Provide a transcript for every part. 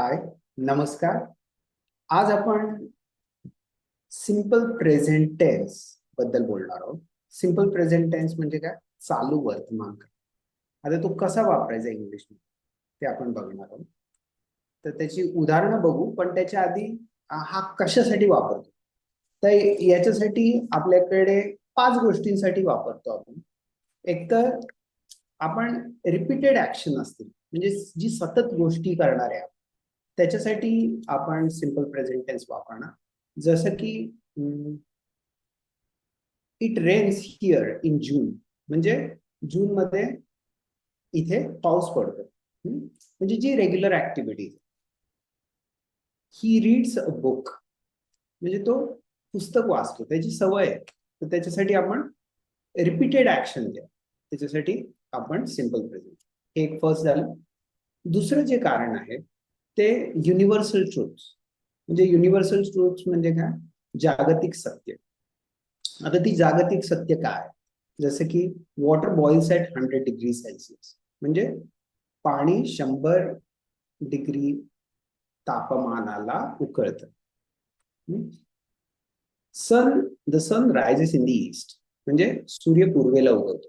हाय, नमस्कार. आज आपण सिंपल प्रेझेंट टेन्स बद्दल बोलणार आहोत. सिंपल प्रेझेंट टेन्स म्हणजे काय? चालू वर्तमान काळ. आता तो कसा वापरायचा इंग्लिश मध्ये ते आपण बघणार आहोत. तर त्याची उदाहरणं बघू, पण त्याच्या आधी हा कशासाठी वापरतो? तर याच्यासाठी आपल्याकडे 5 गोष्टींसाठी वापरतो आपण. एक तर आपण रिपीटेड ऍक्शन असतील, म्हणजे जी सतत गोष्टी करणार आहे त्याच्यासाठी आपण सिंपल प्रेझेंट टेन्स वापरणार. जसं की it rains here in June, म्हणजे जून मध्ये इथे पाऊस पडतो. म्हणजे जी regular activity. He reads a book, म्हणजे तो पुस्तक वाचतो, त्याची सवय आहे. तर त्याच्यासाठी आपण रिपीटेड ऍक्शन द्या, त्याच्यासाठी आपण सिंपल प्रेझेंट. हे एक फर्स्ट झालं. दुसरं जे कारण आहे ते युनिव्हर्सल ट्रूथ्स. म्हणजे युनिव्हर्सल ट्रूथ्स म्हणजे काय? जागतिक सत्य. आता ती जागतिक सत्य काय? जसं की water boils at 100 degree Celsius, म्हणजे पाणी 100 डिग्री तापमानाला उकळतं. The sun rises in the east, म्हणजे सूर्य पूर्वेला उगवतो.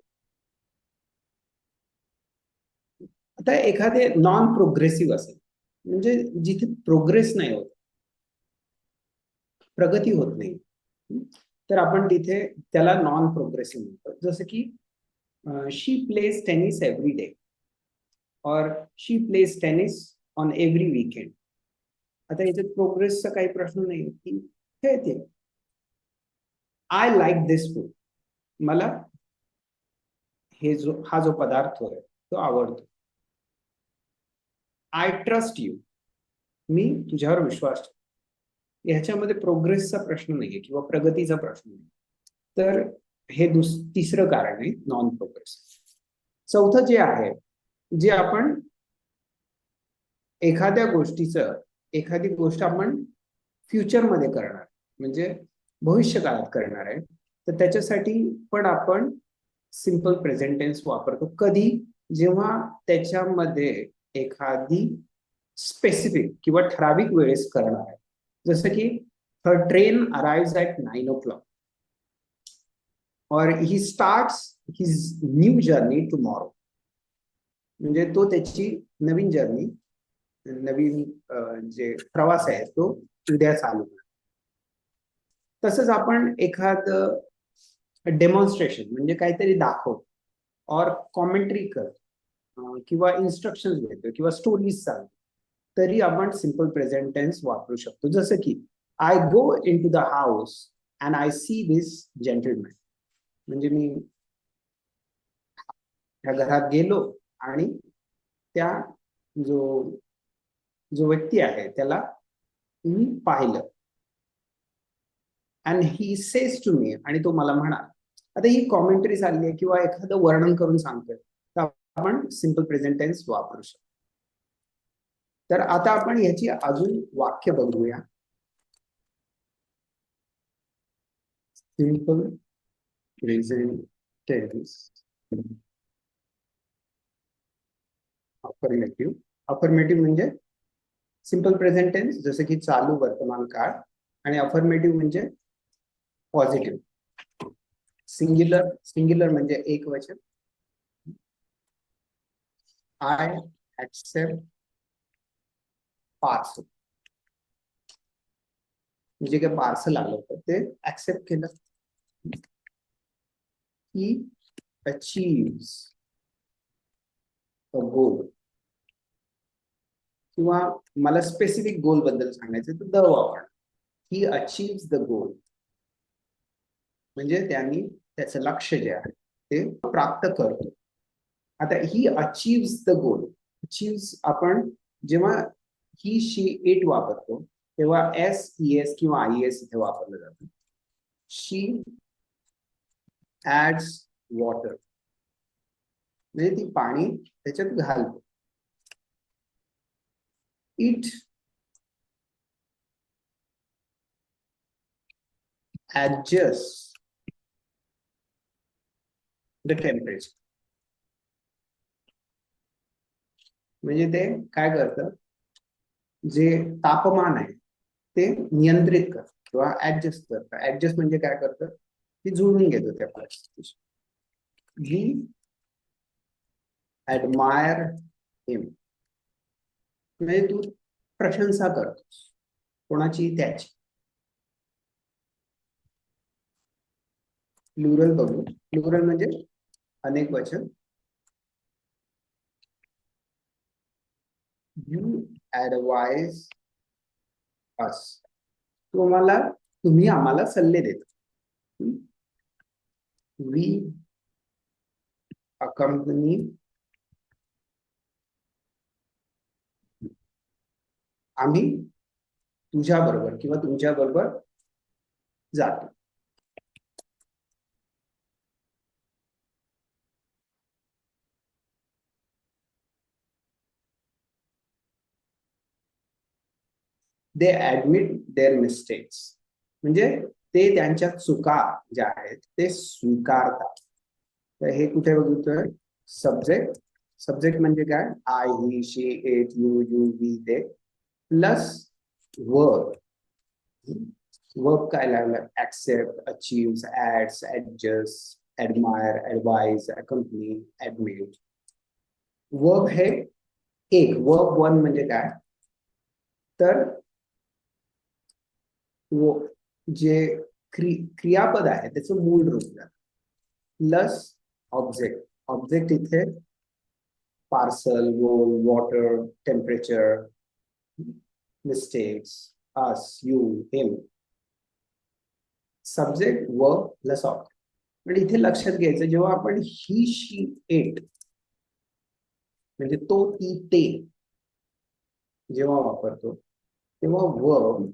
आता एखादे नॉन प्रोग्रेसिव्ह असेल, म्हणजे जिथे प्रोग्रेस नाही होत, प्रगती होत नाही, तर आपण तिथे त्याला नॉन प्रोग्रेसिव्ह म्हणतो. जसं की she plays tennis every day, और she plays tennis on every weekend. आता याच्यात प्रोग्रेसचा काही प्रश्न नाही, की खेळते. आय लाईक दिस फूड, मला हा जो पदार्थ आहे तो आवडतो. आय ट्रस्ट यू, मी तुझ्यावर विश्वास ठेवतो. ह्याच्यामध्ये प्रोग्रेसचा प्रश्न नाहीये किंवा प्रगतीचा प्रश्न नाही. तर हे तिसरं कारण आहे नॉन प्रोग्रेस. चौथं जे आहे, जे आपण एखादी गोष्ट आपण फ्युचरमध्ये करणार, म्हणजे भविष्य काळात करणार आहे, तर त्याच्यासाठी पण आपण सिंपल प्रेझेंट टेन्स वापरतो. कधी? जेव्हा त्याच्यामध्ये एखादी स्पेसिफिक किंवा ठराविक वेळेस करणार आहे. जसं की हर ट्रेन अराइव्स ॲट 9 o'clock, और he starts his new journey tomorrow, म्हणजे तो त्याची नवीन जर्नी, नवीन जे प्रवास आहे तो उद्या चालू. तसंच आपण एखादं डेमॉन्स्ट्रेशन म्हणजे काहीतरी दाखव, और कॉमेंट्री कर, किंवा इन्स्ट्रक्शन देतो किंवा स्टोरीज सांगतो, तरी आपण सिंपल प्रेझेंट टेन्स वापरू शकतो. जसं की I go into the house and I see this gentleman, म्हणजे मी त्या घरात गेलो आणि त्या जो जो व्यक्ती आहे त्याला मी पाहिलं. And he says to me, आणि तो मला म्हणाला. आता ही कॉमेंट्री झाली आहे किंवा एखादं वर्णन करून सांगतोय, तर आपण सिंपल प्रेझेंट टेन्स वापरू शकतो. तर आता आपण याची अजून वाक्य बघूया. Simple present tense affirmative. Affirmative म्हणजे सिंपल प्रेझेंट टेन्स जसं की चालू वर्तमान काळ, आणि अफर्मेटिव्ह म्हणजे पॉझिटिव्ह. सिंग्युलर म्हणजे एक वचन. आय ऍक्सेप्ट पार्सल, म्हणजे काय पार्सल आलं होतं ते ऍक्सेप्ट केलं. ही अचीव्स अ गोल, किंवा मला स्पेसिफिक गोल बद्दल सांगायचं तर द वापर. ही अचीव्स द गोल, म्हणजे त्यांनी त्याचं लक्ष जे आहे ते प्राप्त करतो. आता ही अचीव्स द गोल. अचीव्स आपण जेव्हा ही शी इट वापरतो तेव्हा एस ई एस किंवा आय एस इथे वापरलं जातं. शी ऍड्स वॉटर, म्हणजे ती पाणी त्याच्यात घालतो. इट ऍडजस्ट द टेम्परेचर, म्हणजे ते काय करतं, जे तापमान आहे ते नियंत्रित करतं किंवा ऍडजस्ट करतं. ऍडजस्ट म्हणजे काय करतं, की जुळून घेतो त्या परिस्थितीशी. वी ऍडमायर हिम, म्हणजे तू प्रशंसा करतोस कोणाची, त्याची. प्लुरल बघू. प्लुरल म्हणजे अनेक वचन. यू ऍडवाइज अस, तुम्ही आम्हाला सल्ले देता. वी अकंपनी, आम्ही तुझ्या बरोबर किंवा तुमच्या बरोबर जातो. दे ऍडमिट देअर मिस्टेक्स, म्हणजे ते त्यांच्या चुका ज्या आहेत ते स्वीकारतात. तर हे कुठे बघतोय, सब्जेक्ट. सब्जेक्ट म्हणजे काय, I, he, she, it, you, we, they, plus verb. Verb काय लागलं, accept, achieve, adds, adjust, admire, advise, accompany, admit. Verb हे एक, वर्ब वन म्हणजे काय, तर जे क्रियापद आहे त्याचं मूळ रूप प्लस ऑब्जेक्ट. ऑब्जेक्ट इथे parcel, roll, water, temperature, mistakes, us, you, him. Subject, verb plus object. पण इथे लक्षात घ्यायचं, जेव्हा आपण ही, शी, इट म्हणजे तो, ती, ते जेव्हा वापरतो, तेव्हा वर्ब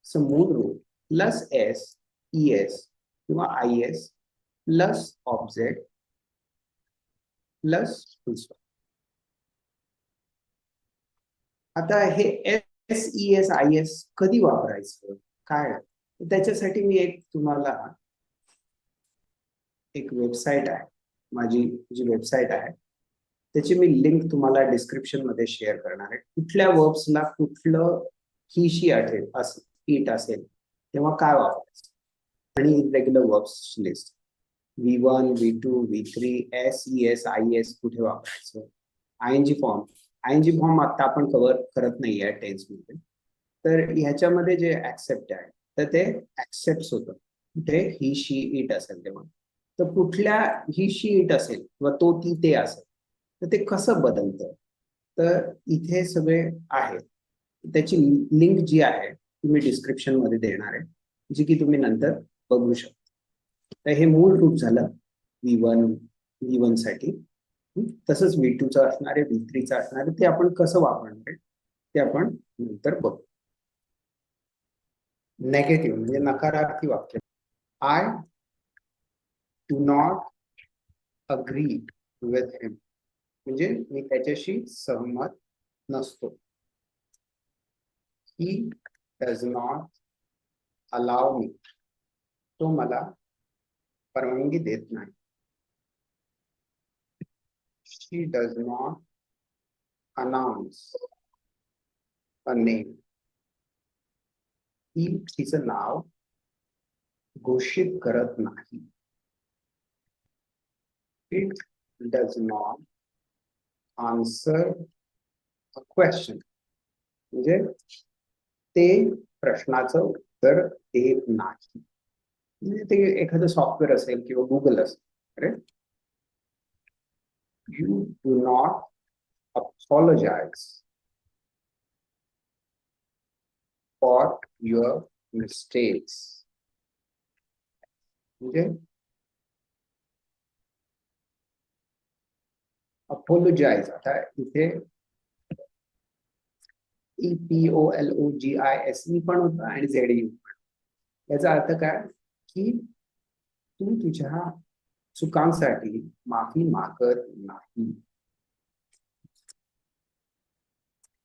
मूळ रूप प्लस एस, ई एस किंवा I S plus object plus full stop. आता हे S, E S, I S कधी वापरायचं, काय, त्याच्यासाठी मी तुम्हाला एक वेबसाईट आहे, माझी जी वेबसाईट आहे त्याची मी लिंक तुम्हाला डिस्क्रिप्शन मध्ये शेअर करणार आहे. कुठल्या वर्ब्सला कुठलं ही, शी इट असेल तेव्हा काय वापरायचं, आणि irregular verbs list, V1, V2, V3, S, E S, I S कुठे वापरायचं. आयएनजी फॉर्म, आयएनजी फॉर्म आता आपण कव्हर करत नाहीये टेन्स मध्ये. तर ह्याच्यामध्ये जे ऍक्सेप्ट आहे तर ते ऍक्सेप्ट होतं कुठे, ही, शी, इट असेल तेव्हा. तर कुठल्या ही, शी, इट असेल किंवा तो, ती, ते असेल तर ते कसं बदलतं, तर इथे सगळे आहे. त्याची लिंक जी आहे ती मी डिस्क्रिप्शन मध्ये देणार आहे, जी की तुम्ही नंतर बघू शकता. तर हे मूळ रूप झालं V1 साठी. तसंच V2चं असणार आहे, V3चं असणार आहे. ते आपण कसं वापरणार आहे ते आपण नंतर बघू. नेगेटिव्ह म्हणजे नकारार्थी वाक्य. I do not agree with him, म्हणजे मी त्याच्याशी सहमत नसतो. He does not allow me, तो मला परवानगी देत नाही. She does not announce a name, ही तिचं नाव घोषित करत नाही. It does not answer a question, म्हणजे ते प्रश्नाचं उत्तर देत नाही. म्हणजे ते एखादं सॉफ्टवेअर असेल किंवा गुगल असेल. अरे, you do not apologize for your mistakes, म्हणजे अपोलोजाइज, आता इथे EPOLOGISE पण होतं आणि ZU पण. याचा अर्थ काय, की तू तुझ्या चुकांसाठी माफी मागत नाही.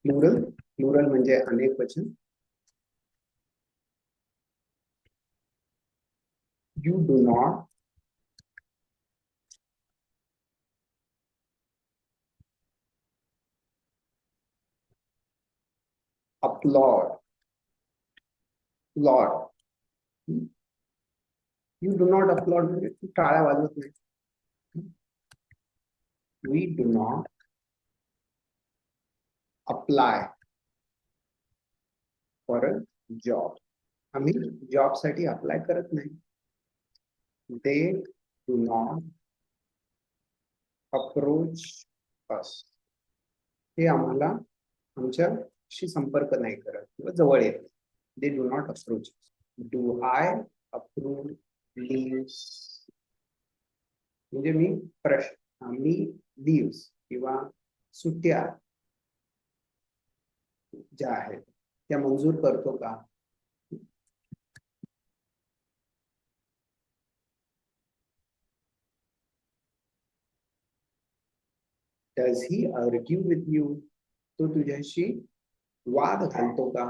प्लुरल, प्लुरल म्हणजे अनेक वचन. You do not applaud, applaud. You do not applaud म्हणजे तू टाळ्या वाजवत नाही. We do not apply for a job. आम्ही जॉब साठी अप्लाय करत नाही. They do not approach us. ते आम्हाला आमच्याशी संपर्क नाही करत किंवा जवळ येत. They do not approach us. Do I approve leaves? म्हणजे मी leaves किंवा सुट्ट्या ज्या आहेत त्या मंजूर करतो का? Does he argue with you? तो तुझ्याशी वाद घालतो का?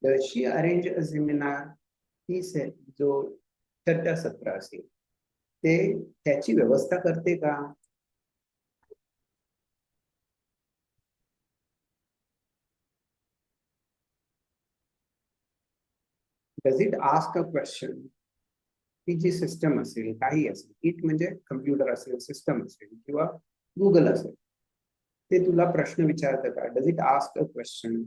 Does she arrange a seminar? ही जो चर्चासत्र असेल ते त्याची व्यवस्था करते का? Does it ask a question? ही जी सिस्टम असेल काही असेल, इट म्हणजे कम्प्युटर असेल, सिस्टम असेल किंवा गुगल असेल, ते तुला प्रश्न विचारतं का? Does it ask a question?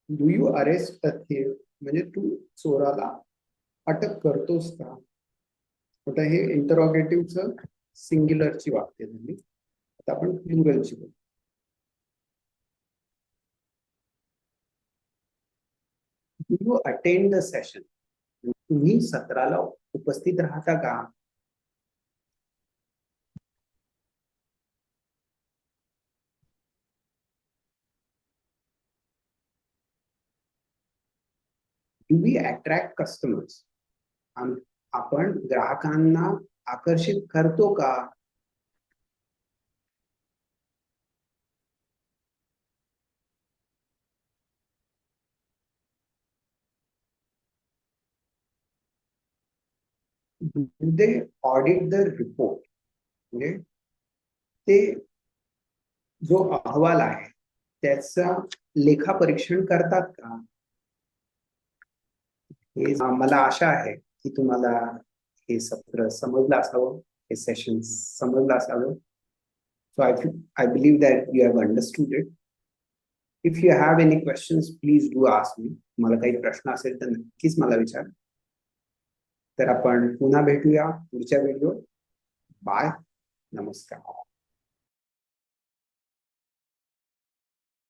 Do you arrest a thief? म्हणजे तू चोराला अटक करतोस का? आता हे इंटरॉगेटिव्हचं सिंग्युलरची वाक्य झाली. आता आपण प्लुरलची बोलू. Do you attend the session? तुम्ही सत्राला उपस्थित राहता का? Do we attract customers? आपण ग्राहकांना आकर्षित करतो का? Do they audit the report? म्हणजे ते जो अहवाल आहे त्याचा लेखापरीक्षण करतात का? हे मला आशा आहे की तुम्हाला हे सत्र समजलं असावं, हे सेशन समजलं असावं. So I believe that you have understood it. If you have any questions, please do ask me. मला काही प्रश्न असेल तर नक्कीच मला विचार. तर आपण पुन्हा भेटूया पुढच्या व्हिडिओ. बाय. नमस्कार.